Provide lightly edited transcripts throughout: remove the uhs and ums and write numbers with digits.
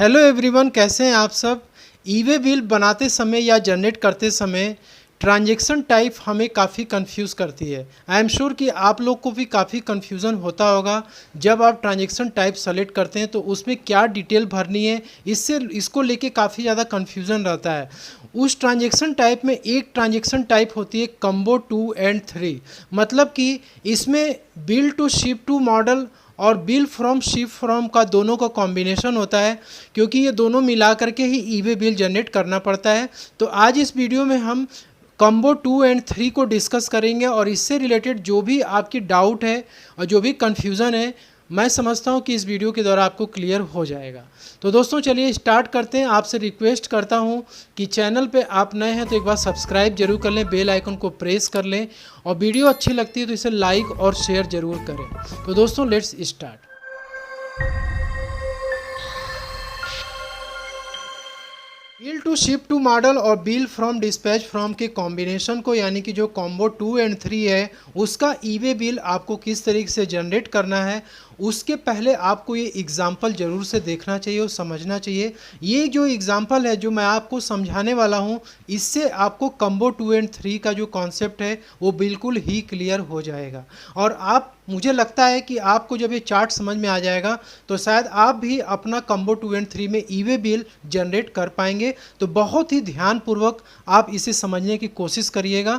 Hello everyone, कैसे हैं आप सब। ईवे बिल बनाते समय या जनरेट करते समय ट्रांजैक्शन टाइप हमें काफ़ी कंफ्यूज करती है। आई एम श्योर कि आप लोग को भी काफ़ी कंफ्यूजन होता होगा जब आप ट्रांजैक्शन टाइप सेलेक्ट करते हैं तो उसमें क्या डिटेल भरनी है, इसको लेके काफ़ी ज़्यादा कंफ्यूजन रहता है। उस ट्रांजैक्शन टाइप में एक ट्रांजैक्शन टाइप होती है कम्बो 2 एंड 3, मतलब कि इसमें bill to ship to model और बिल फ्रॉम शिप फ्रॉम का दोनों का कॉम्बिनेशन होता है, क्योंकि ये दोनों मिला करके ही ईवे बिल जनरेट करना पड़ता है। तो आज इस वीडियो में हम कम्बो 2 एंड 3 को डिस्कस करेंगे और इससे रिलेटेड जो भी आपकी डाउट है और जो भी कन्फ्यूज़न है, मैं समझता हूँ कि इस वीडियो के द्वारा आपको क्लियर हो जाएगा। तो दोस्तों चलिए स्टार्ट करते हैं। आपसे रिक्वेस्ट करता हूँ कि चैनल पे आप नए हैं तो एक बार सब्सक्राइब जरूर कर लें, बेल आइकन को प्रेस कर लें और वीडियो अच्छी लगती है तो इसे लाइक और शेयर ज़रूर करें। तो दोस्तों let's start. Bill to ship to model और बिल फ्रॉम डिस्पैच फ्रॉम के कॉम्बिनेशन को, यानी कि जो कॉम्बो 2 एंड 3 है, उसका ईवे बिल आपको किस तरीके से जनरेट करना है, उसके पहले आपको ये एग्जाम्पल ज़रूर से देखना चाहिए और समझना चाहिए। ये जो एग्जाम्पल है जो मैं आपको समझाने वाला हूँ, इससे आपको कम्बो 2 एंड 3 का जो कॉन्सेप्ट है वो बिल्कुल ही क्लियर हो जाएगा। और मुझे लगता है कि आपको जब ये चार्ट समझ में आ जाएगा तो शायद आप भी अपना कम्बो 2 एंड 3 में ईवे बिल जनरेट कर पाएंगे। तो बहुत ही ध्यानपूर्वक आप इसे समझने की कोशिश करिएगा।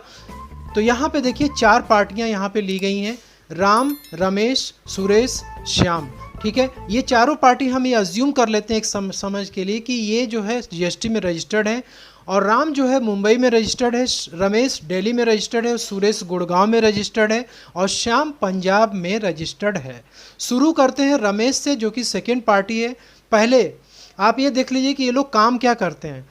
तो यहाँ पे देखिए 4 पार्टियाँ यहाँ पे ली गई हैं, राम, रमेश, सुरेश, श्याम। ठीक है, ये चारों पार्टी हम ये अज्यूम कर लेते हैं एक समझ के लिए कि ये जो है जीएसटी में रजिस्टर्ड है, और राम जो है मुंबई में रजिस्टर्ड है, रमेश दिल्ली में रजिस्टर्ड है, सुरेश गुड़गांव में रजिस्टर्ड है और श्याम पंजाब में रजिस्टर्ड है। शुरू करते हैं रमेश से, जो कि सेकेंड पार्टी है। पहले आप ये देख लीजिए कि ये लोग काम क्या करते हैं।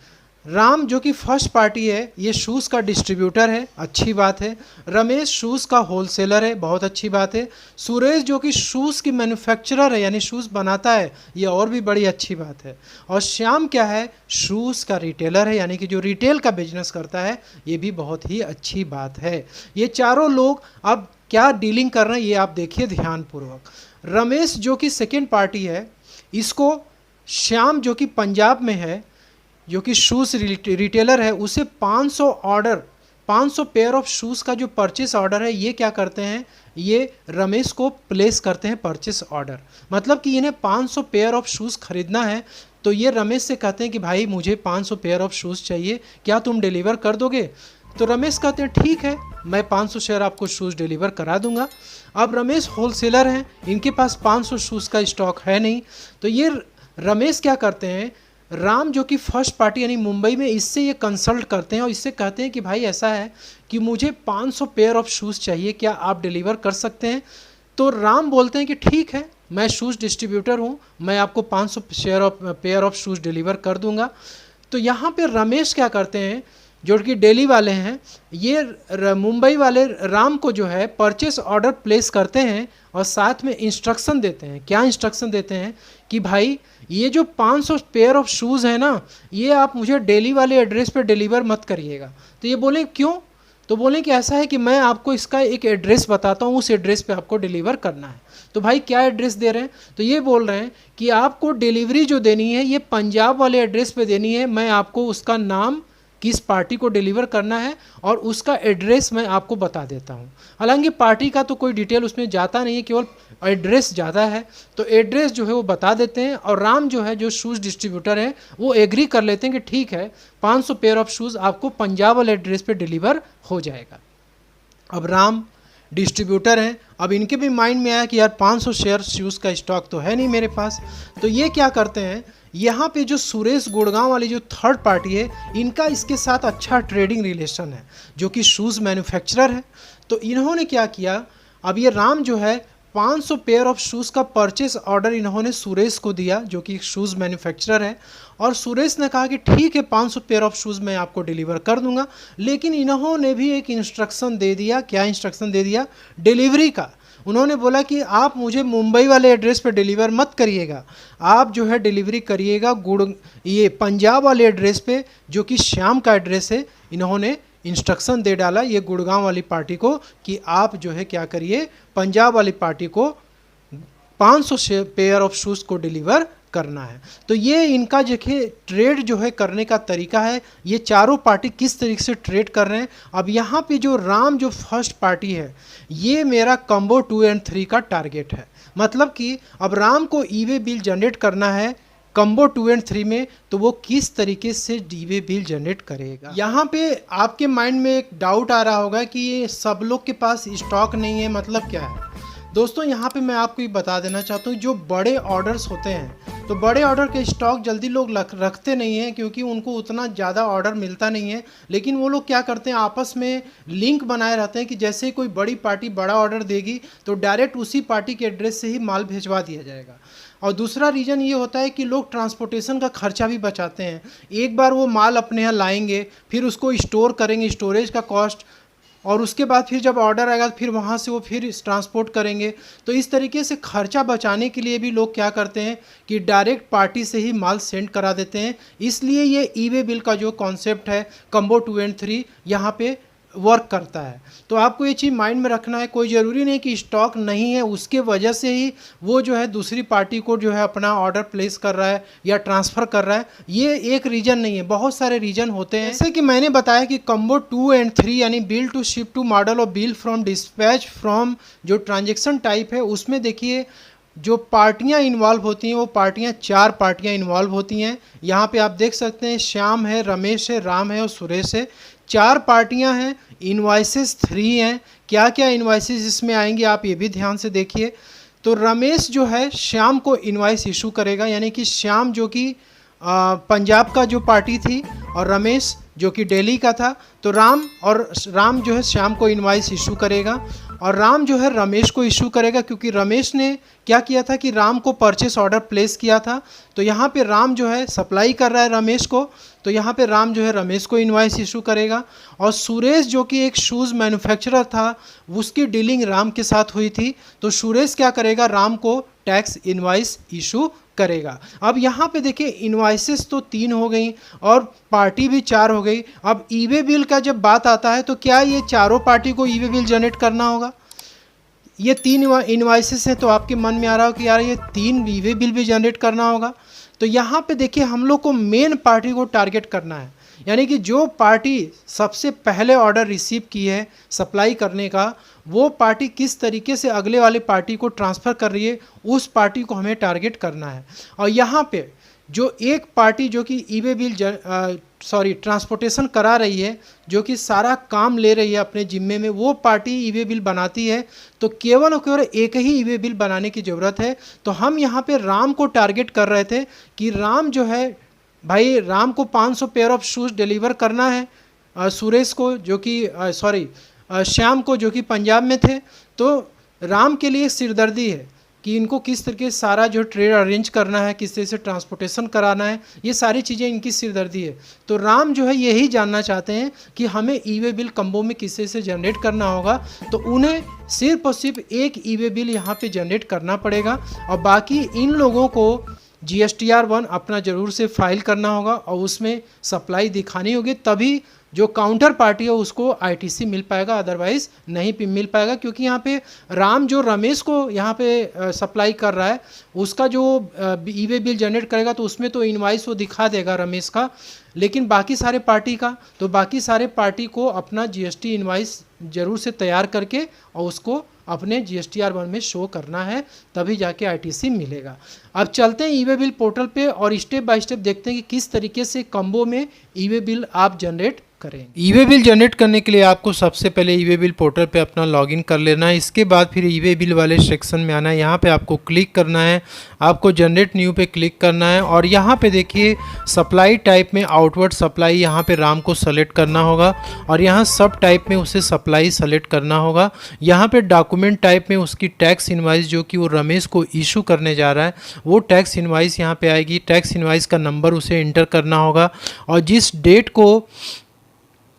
राम जो कि फर्स्ट पार्टी है, ये शूज़ का डिस्ट्रीब्यूटर है, अच्छी बात है। रमेश शूज़ का होलसेलर है, बहुत अच्छी बात है। सुरेश जो कि शूज़ की मैन्युफैक्चरर है, यानी शूज़ बनाता है, ये और भी बड़ी अच्छी बात है। और श्याम क्या है, शूज़ का रिटेलर है, यानी कि जो रिटेल का बिजनेस करता है, ये भी बहुत ही अच्छी बात है। ये चारों लोग अब क्या डीलिंग कर रहे हैं ये आप देखिए ध्यानपूर्वक। रमेश जो कि सेकेंड पार्टी है, इसको श्याम जो कि पंजाब में है, जो कि शूज़ रिटेलर है, उसे 500 पेयर ऑफ शूज़ का जो परचेस ऑर्डर है, ये क्या करते हैं, ये रमेश को प्लेस करते हैं परचेस ऑर्डर। मतलब कि इन्हें 500 पेयर ऑफ शूज़ खरीदना है, तो ये रमेश से कहते हैं कि भाई मुझे 500 पेयर ऑफ शूज़ चाहिए, क्या तुम डिलीवर कर दोगे। तो रमेश कहते हैं ठीक है, मैं 500 शेयर आपको शूज़ डिलीवर करा दूंगा। अब रमेश होलसेलर हैं, इनके पास 500 शूज़ का स्टॉक है नहीं, तो ये रमेश क्या करते हैं, राम जो कि फर्स्ट पार्टी यानी मुंबई में, इससे ये कंसल्ट करते हैं और इससे कहते हैं कि भाई ऐसा है कि मुझे 500 पेयर ऑफ शूज़ चाहिए, क्या आप डिलीवर कर सकते हैं। तो राम बोलते हैं कि ठीक है, मैं शूज़ डिस्ट्रीब्यूटर हूँ, मैं आपको 500 पेयर ऑफ शूज़ डिलीवर कर दूंगा। तो यहाँ पे रमेश क्या करते हैं, जो कि दिल्ली वाले हैं, ये मुंबई वाले राम को जो है परचेस ऑर्डर प्लेस करते हैं और साथ में इंस्ट्रक्शन देते हैं। क्या इंस्ट्रक्शन देते हैं कि भाई ये जो 500 पेयर ऑफ शूज़ है ना, ये आप मुझे दिल्ली वाले एड्रेस पे डिलीवर मत करिएगा। तो ये बोले क्यों, तो बोले कि ऐसा है कि मैं आपको इसका एक एड्रेस बताता हूँ, उस एड्रेस पे आपको डिलीवर करना है। तो भाई क्या एड्रेस दे रहे हैं, तो ये बोल रहे हैं कि आपको डिलीवरी जो देनी है ये पंजाब वाले एड्रेस पे देनी है, मैं आपको उसका नाम, किस पार्टी को डिलीवर करना है और उसका एड्रेस मैं आपको बता देता हूँ। हालांकि पार्टी का तो कोई डिटेल उसमें जाता नहीं है, केवल एड्रेस ज़्यादा है, तो एड्रेस जो है वो बता देते हैं। और राम जो है, जो शूज़ डिस्ट्रीब्यूटर है, वो एग्री कर लेते हैं कि ठीक है 500 पेयर ऑफ शूज़ आपको पंजाब वाले एड्रेस पे डिलीवर हो जाएगा। अब राम डिस्ट्रीब्यूटर हैं, अब इनके भी माइंड में आया कि यार 500 शेयर शूज़ का स्टॉक तो है नहीं मेरे पास। तो ये क्या करते हैं, यहाँ पे जो सुरेश गुड़गांव वाली जो थर्ड पार्टी है, इनका इसके साथ अच्छा ट्रेडिंग रिलेशन है, जो कि शूज़ मैन्युफैक्चरर है। तो इन्होंने क्या किया, अब ये राम जो है 500 पेयर ऑफ शूज़ का परचेस ऑर्डर इन्होंने सुरेश को दिया, जो कि शूज़ मैन्युफैक्चरर है। और सुरेश ने कहा कि ठीक है 500 पेयर ऑफ शूज़ मैं आपको डिलीवर कर दूंगा। लेकिन इन्होंने भी एक इंस्ट्रक्शन दे दिया। क्या इंस्ट्रक्शन दे दिया, डिलीवरी का। उन्होंने बोला कि आप मुझे मुंबई वाले एड्रेस पे डिलीवर मत करिएगा, आप जो है डिलीवरी करिएगा ये पंजाब वाले एड्रेस पे, जो कि श्याम का एड्रेस है। इन्होंने इंस्ट्रक्शन दे डाला ये गुड़गांव वाली पार्टी को कि आप जो है क्या करिए, पंजाब वाली पार्टी को 500 पेयर ऑफ शूज़ को डिलीवर करना है। तो ये इनका देखिए ट्रेड जो है करने का तरीका है, ये चारों पार्टी किस तरीके से ट्रेड कर रहे हैं। अब यहाँ पे जो राम जो फर्स्ट पार्टी है, ये मेरा कॉम्बो 2 एंड 3 का टारगेट है। मतलब कि अब राम को ई वे बिल जनरेट करना है कॉम्बो 2 एंड 3 में, तो वो किस तरीके से ई वे बिल जनरेट करेगा। यहाँ पे आपके माइंड में एक डाउट आ रहा होगा कि ये सब लोग के पास स्टॉक नहीं है, मतलब क्या है। दोस्तों यहाँ पे मैं आपको ये बता देना चाहता हूँ, जो बड़े ऑर्डर्स होते हैं तो बड़े ऑर्डर के स्टॉक जल्दी लोग रखते नहीं हैं, क्योंकि उनको उतना ज़्यादा ऑर्डर मिलता नहीं है। लेकिन वो लोग क्या करते हैं, आपस में लिंक बनाए रहते हैं कि जैसे कोई बड़ी पार्टी बड़ा ऑर्डर देगी तो डायरेक्ट उसी पार्टी के एड्रेस से ही माल भिजवा दिया जाएगा। और दूसरा रीज़न ये होता है कि लोग ट्रांसपोर्टेशन का खर्चा भी बचाते हैं। एक बार वो माल अपने यहाँ लाएंगे, फिर उसको स्टोर करेंगे, स्टोरेज का कॉस्ट, और उसके बाद फिर जब ऑर्डर आएगा फिर वहाँ से वो फिर ट्रांसपोर्ट करेंगे। तो इस तरीके से खर्चा बचाने के लिए भी लोग क्या करते हैं कि डायरेक्ट पार्टी से ही माल सेंड करा देते हैं। इसलिए ये ई वे बिल का जो कॉन्सेप्ट है कॉम्बो 2 एंड 3 यहाँ पे वर्क करता है। तो आपको ये चीज़ माइंड में रखना है, कोई ज़रूरी नहीं कि स्टॉक नहीं है उसके वजह से ही वो जो है दूसरी पार्टी को जो है अपना ऑर्डर प्लेस कर रहा है या ट्रांसफ़र कर रहा है। ये एक रीज़न नहीं है, बहुत सारे रीज़न होते हैं। जैसे कि मैंने बताया कि कॉम्बो 2 एंड 3 यानी bill to ship to model और बिल फ्रॉम डिस्पैच फ्रॉम जो ट्रांजेक्शन टाइप है, उसमें देखिए जो पार्टियां इन्वॉल्व होती हैं वो पार्टियां 4 पार्टियां इन्वॉल्व होती हैं। यहाँ पे आप देख सकते हैं श्याम है, रमेश है, राम है और सुरेश है। 4 पार्टियां हैं, इनवॉइसेस 3 हैं। क्या क्या इनवॉइसेस इसमें आएंगे आप ये भी ध्यान से देखिए। तो रमेश जो है श्याम को इनवॉइस इशू करेगा, यानी कि श्याम जो कि पंजाब का जो पार्टी थी और रमेश जो कि दिल्ली का था। तो राम जो है श्याम को इनवॉइस इशू करेगा और राम जो है रमेश को इशू करेगा, क्योंकि रमेश ने क्या किया था कि राम को परचेस ऑर्डर प्लेस किया था। तो यहाँ पे राम जो है सप्लाई कर रहा है रमेश को, तो यहाँ पे राम जो है रमेश को इनवॉइस इशू करेगा। और सुरेश जो कि एक शूज़ मैन्युफैक्चरर था, उसकी डीलिंग राम के साथ हुई थी, तो सुरेश क्या करेगा, राम को टैक्स इनवॉइस इशू करेगा। अब यहाँ पे देखिए इनवॉइसेस तो 3 हो गई और पार्टी भी 4 हो गई। अब ई वे बिल का जब बात आता है तो क्या ये चारों पार्टी को ई वे बिल जनरेट करना होगा। ये 3 इनवॉइसेस हैं, तो आपके मन में आ रहा हो कि यार ये 3 ई वे बिल भी जनरेट करना होगा। तो यहाँ पे देखिए हम लोग को मेन पार्टी को टारगेट करना है, यानी कि जो पार्टी सबसे पहले ऑर्डर रिसीव की है सप्लाई करने का, वो पार्टी किस तरीके से अगले वाले पार्टी को ट्रांसफ़र कर रही है, उस पार्टी को हमें टारगेट करना है। और यहाँ पे जो एक पार्टी जो कि ई वे बिल ट्रांसपोर्टेशन करा रही है, जो कि सारा काम ले रही है अपने जिम्मे में, वो पार्टी ई वे बिल बनाती है। तो केवल और केवल एक ही ई वे बिल बनाने की ज़रूरत है। तो हम यहाँ पे राम को टारगेट कर रहे थे कि राम जो है भाई, राम को 500 पेयर ऑफ शूज़ डिलीवर करना है सुरेश को जो कि श्याम को जो कि पंजाब में थे। तो राम के लिए सिरदर्दी है कि इनको किस तरीके से सारा जो ट्रेड अरेंज करना है, किस तरह से ट्रांसपोर्टेशन कराना है, ये सारी चीज़ें इनकी सिरदर्दी है। तो राम जो है यही जानना चाहते हैं कि हमें ई वे बिल कम्बो में किस तरह से जनरेट करना होगा। तो उन्हें सिर्फ और सिर्फ एक ई वे बिल यहाँ पे जनरेट करना पड़ेगा और बाकी इन लोगों को GSTR 1 अपना ज़रूर से फाइल करना होगा और उसमें सप्लाई दिखानी होगी, तभी जो काउंटर पार्टी है उसको ITC मिल पाएगा, अदरवाइज़ नहीं मिल पाएगा। क्योंकि यहाँ पे राम जो रमेश को यहाँ पे सप्लाई कर रहा है, उसका जो ई वे बिल जनरेट करेगा तो उसमें तो इनवाइस वो दिखा देगा रमेश का, लेकिन बाकी सारे पार्टी का, तो बाकी सारे पार्टी को अपना GST इनवाइस ज़रूर से तैयार करके और उसको अपने GSTR 1 में शो करना है, तभी जाके ITC मिलेगा। अब चलते हैं ई वे बिल पोर्टल पे और स्टेप बाय स्टेप देखते हैं कि किस तरीके से कम्बो में ई वे बिल आप जनरेट करेंगे। ई वे बिल जनरेट करने के लिए आपको सबसे पहले ई वे बिल पोर्टल पे अपना लॉगिन कर लेना है। इसके बाद फिर ई वे बिल वाले सेक्शन में आना है, यहाँ पे आपको क्लिक करना है, आपको जनरेट न्यू पे क्लिक करना है और यहाँ पे देखिए सप्लाई टाइप में आउटवर्ड सप्लाई, यहाँ पे राम को सेलेक्ट करना होगा और यहाँ सब टाइप में उसे सप्लाई सेलेक्ट करना होगा। यहाँ पे डॉक्यूमेंट टाइप में उसकी टैक्स इनवाइस जो कि वो रमेश को इशू करने जा रहा है, वो टैक्स इनवाइस यहाँ पे आएगी। टैक्स इनवाइस का नंबर उसे इंटर करना होगा और जिस डेट को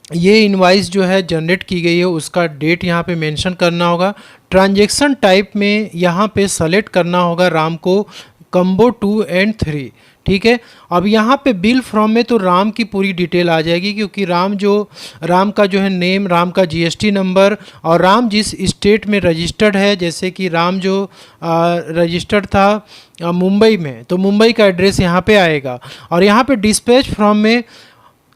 ये इनवाइस जो है जनरेट की गई है उसका डेट यहाँ पे मेंशन करना होगा। ट्रांजैक्शन टाइप में यहाँ पे सेलेक्ट करना होगा राम को कम्बो 2 एंड 3। ठीक है। अब यहाँ पे बिल फ्रॉम में तो राम की पूरी डिटेल आ जाएगी, क्योंकि राम का जो है नेम, राम का जीएसटी नंबर और राम जिस स्टेट में रजिस्टर्ड है, जैसे कि राम जो रजिस्टर्ड था मुंबई में, तो मुंबई का एड्रेस यहाँ पे आएगा। और यहाँ पे डिस्पैच फ्रॉम में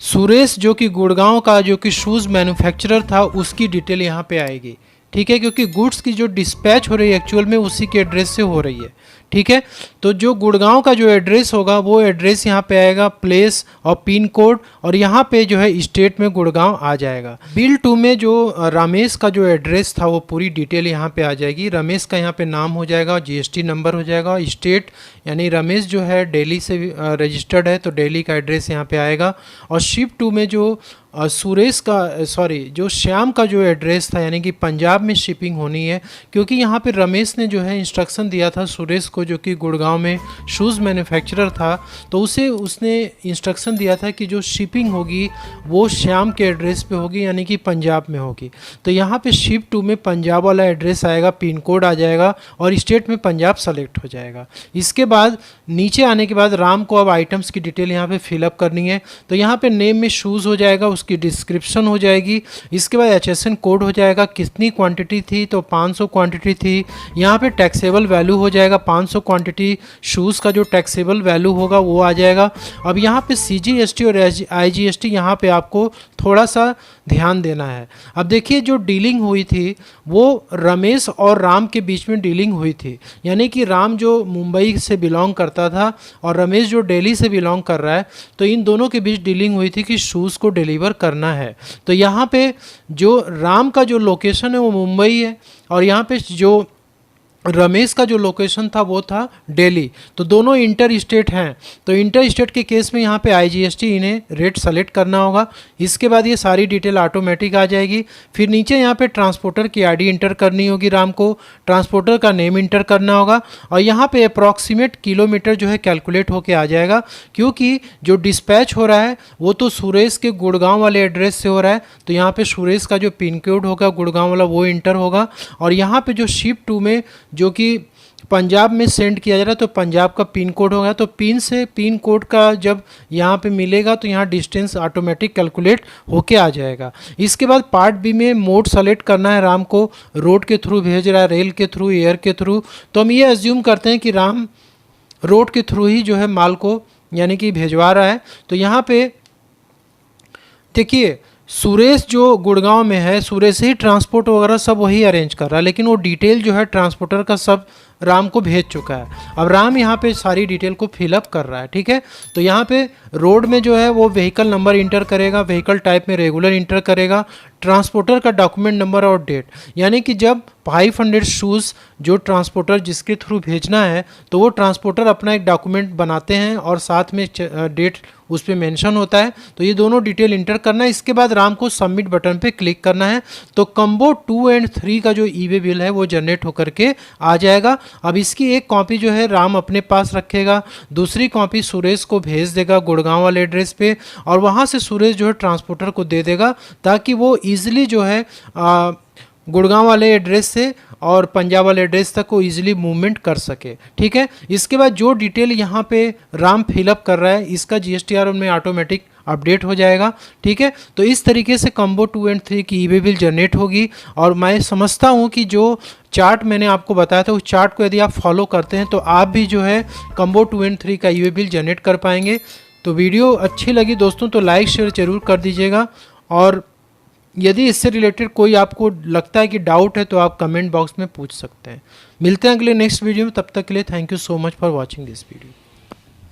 सुरेश जो कि गुड़गांव का जो कि शूज़ मैन्युफैक्चरर था उसकी डिटेल यहाँ पे आएगी, ठीक है, क्योंकि गुड्स की जो डिस्पैच हो रही है एक्चुअल में उसी के एड्रेस से हो रही है, ठीक है। तो जो गुड़गांव का जो एड्रेस होगा वो एड्रेस यहाँ पे आएगा, प्लेस और पिन कोड, और यहाँ पे जो है स्टेट में गुड़गांव आ जाएगा। बिल 2 में जो रमेश का जो एड्रेस था वो पूरी डिटेल यहाँ पे आ जाएगी। रमेश का यहाँ पे नाम हो जाएगा, जीएसटी नंबर हो जाएगा, स्टेट यानी रमेश जो है दिल्ली से रजिस्टर्ड है तो दिल्ली का एड्रेस यहाँ पे आएगा। और शिप 2 में जो सुरेश का जो श्याम का जो एड्रेस था यानी कि पंजाब में शिपिंग होनी है, क्योंकि यहाँ पे रमेश ने जो है इंस्ट्रक्शन दिया था सुरेश को जो कि गुड़गांव में शूज़ मैन्युफैक्चरर था, तो उसने इंस्ट्रक्शन दिया था कि जो शिपिंग होगी वो श्याम के एड्रेस पे होगी यानी कि पंजाब में होगी। तो यहाँ पे शिप 2 में पंजाब वाला एड्रेस आएगा, पिन कोड आ जाएगा और स्टेट में पंजाब सेलेक्ट हो जाएगा। इसके बाद नीचे आने के बाद राम को अब आइटम्स की डिटेल यहाँ पे फिलअप करनी है। तो यहाँ पे नेम में शूज़ हो जाएगा, की डिस्क्रिप्शन हो जाएगी। इसके बाद HSN कोड हो जाएगा, कितनी क्वांटिटी थी तो 500 क्वांटिटी थी। यहाँ पे टैक्सेबल वैल्यू हो जाएगा, 500 क्वांटिटी शूज़ का जो टैक्सेबल वैल्यू होगा वो आ जाएगा। अब यहाँ पे CGST और IGST यहाँ पे आपको थोड़ा सा ध्यान देना है। अब देखिए जो डीलिंग हुई थी वो रमेश और राम के बीच में डीलिंग हुई थी, यानी कि राम जो मुंबई से बिलोंग करता था और रमेश जो दिल्ली से बिलोंग कर रहा है, तो इन दोनों के बीच डीलिंग हुई थी कि शूज़ को डिलीवर करना है। तो यहाँ पे जो राम का जो लोकेशन है वो मुंबई है और यहाँ पे जो रमेश का जो लोकेशन था वो था दिल्ली। तो दोनों इंटर स्टेट हैं, तो इंटर स्टेट के केस में यहाँ पे IGST इन्हें रेट सेलेक्ट करना होगा। इसके बाद ये सारी डिटेल ऑटोमेटिक आ जाएगी। फिर नीचे यहाँ पे ट्रांसपोर्टर की ID इंटर करनी होगी, राम को ट्रांसपोर्टर का नेम इंटर करना होगा और यहाँ पे अप्रॉक्सीमेट किलोमीटर जो है कैलकुलेट होके आ जाएगा, क्योंकि जो डिस्पैच हो रहा है वो तो सुरेश के गुड़गांव वाले एड्रेस से हो रहा है। तो यहाँ पे सुरेश का जो पिन कोड होगा गुड़गांव वाला वो इंटर होगा और यहाँ पे जो शिप 2 में जो कि पंजाब में सेंड किया जा रहा है तो पंजाब का पिन कोड होगा। तो पिन से पिन कोड का जब यहाँ पे मिलेगा तो यहाँ डिस्टेंस ऑटोमेटिक कैलकुलेट होके आ जाएगा। इसके बाद पार्ट बी में मोड सेलेक्ट करना है, राम को रोड के थ्रू भेज रहा है, रेल के थ्रू, एयर के थ्रू। तो हम ये एज्यूम करते हैं कि राम रोड के थ्रू ही जो है माल को यानी कि भेजवा रहा है। तो यहाँ पे देखिए सुरेश जो गुड़गांव में है, सुरेश ही ट्रांसपोर्ट वगैरह सब वही अरेंज कर रहा है, लेकिन वो डिटेल जो है ट्रांसपोर्टर का सब राम को भेज चुका है। अब राम यहाँ पे सारी डिटेल को फिलअप कर रहा है, ठीक है। तो यहाँ पे रोड में जो है वो व्हीकल नंबर इंटर करेगा, व्हीकल टाइप में रेगुलर इंटर करेगा, ट्रांसपोर्टर का डॉक्यूमेंट नंबर और डेट, यानी कि जब 500 शूज़ जो ट्रांसपोर्टर जिसके थ्रू भेजना है तो वो ट्रांसपोर्टर अपना एक डॉक्यूमेंट बनाते हैं और साथ में डेट उस पर मेंशन होता है। तो ये दोनों डिटेल इंटर करना है। इसके बाद राम को सबमिट बटन पे क्लिक करना है तो कॉम्बो 2 और 3 का जो ई-वे बिल है वो जनरेट होकर के आ जाएगा। अब इसकी एक कॉपी जो है राम अपने पास रखेगा, दूसरी कॉपी सुरेश को भेज देगा गुड़गांव वाले एड्रेस पे और वहाँ से सुरेश जो है ट्रांसपोर्टर को दे देगा ताकि वो ईजिली जो है गुड़गांव वाले एड्रेस से और पंजाब वाले एड्रेस तक को ईजिली मूवमेंट कर सके, ठीक है। इसके बाद जो डिटेल यहाँ पे राम फिलअप कर रहा है इसका GSTR में ऑटोमेटिक अपडेट हो जाएगा, ठीक है। तो इस तरीके से कॉम्बो 2 और 3 की ई-वे बिल जनरेट होगी और मैं समझता हूँ कि जो चार्ट मैंने आपको बताया था उस चार्ट को यदि आप फॉलो करते हैं तो आप भी जो है कॉम्बो 2 और 3 का ई-वे बिल जनरेट कर पाएंगे। तो वीडियो अच्छी लगी दोस्तों तो लाइक शेयर जरूर कर दीजिएगा और यदि इससे रिलेटेड कोई आपको लगता है कि डाउट है तो आप कमेंट बॉक्स में पूछ सकते हैं। मिलते हैं अगले नेक्स्ट वीडियो में, तब तक के लिए thank you so much for watching this video.